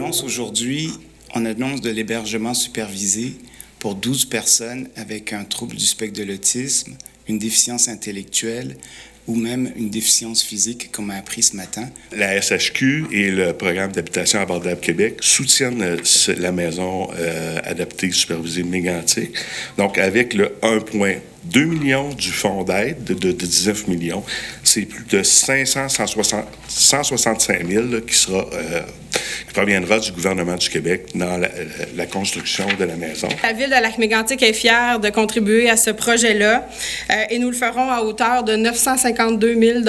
annonce aujourd'hui, on annonce de l'hébergement supervisé pour 12 personnes avec un trouble du spectre de l'autisme, une déficience intellectuelle ou même une déficience physique, comme on a appris ce matin. La SHQ et le programme d'habitation abordable Québec soutiennent la maison adaptée supervisée mégantique. Donc, avec le 1,2 million du fonds d'aide de 19 millions, c'est plus de 165 000 là, qui proviendra du gouvernement du Québec dans la construction de la maison. La Ville de Lac-Mégantic est fière de contribuer à ce projet-là et nous le ferons à hauteur de 952 000 $.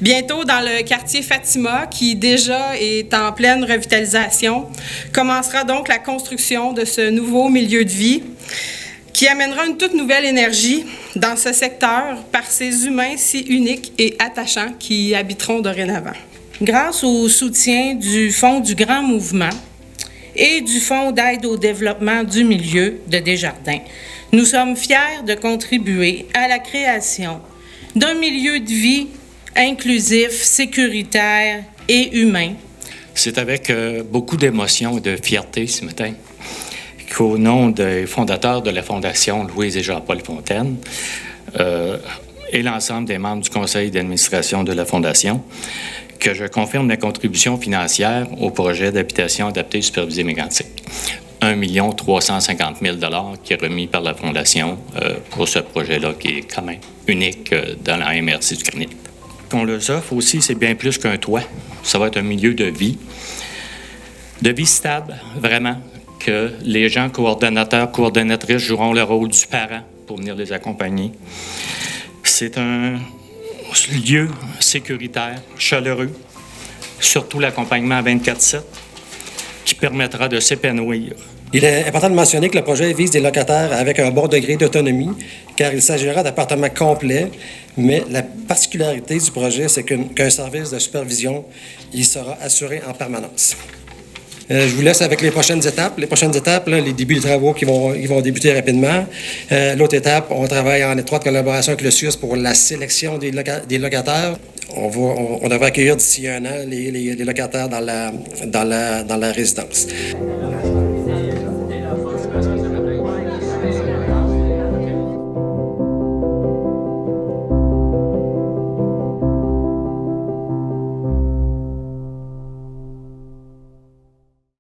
Bientôt, dans le quartier Fatima, qui déjà est en pleine revitalisation, commencera donc la construction de ce nouveau milieu de vie qui amènera une toute nouvelle énergie dans ce secteur par ces humains si uniques et attachants qui y habiteront dorénavant. Grâce au soutien du Fonds du Grand Mouvement et du Fonds d'aide au développement du milieu de Desjardins, nous sommes fiers de contribuer à la création d'un milieu de vie inclusif, sécuritaire et humain. C'est avec beaucoup d'émotion et de fierté ce matin qu'au nom des fondateurs de la Fondation Louise et Jean-Paul Fontaine et l'ensemble des membres du conseil d'administration de la Fondation, que je confirme la contribution financière au projet d'habitation adaptée supervisée mégantique. 1 350 000 $ qui est remis par la Fondation pour ce projet-là qui est quand même unique dans la MRC du Granit. Qu'on leur offre aussi, c'est bien plus qu'un toit. Ça va être un milieu de vie stable, vraiment, que les gens coordonnateurs, coordonnatrices joueront le rôle du parent pour venir les accompagner. C'est un lieu sécuritaire, chaleureux, surtout l'accompagnement à 24/7, qui permettra de s'épanouir. Il est important de mentionner que le projet vise des locataires avec un bon degré d'autonomie, car il s'agira d'appartements complets, mais la particularité du projet, c'est qu'un service de supervision il sera assuré en permanence. Je vous laisse avec les prochaines étapes. Les prochaines étapes, là, les débuts des travaux qui vont débuter rapidement. L'autre étape, on travaille en étroite collaboration avec le CIUS pour la sélection des locataires. On devrait accueillir d'ici 1 an les locataires dans la résidence.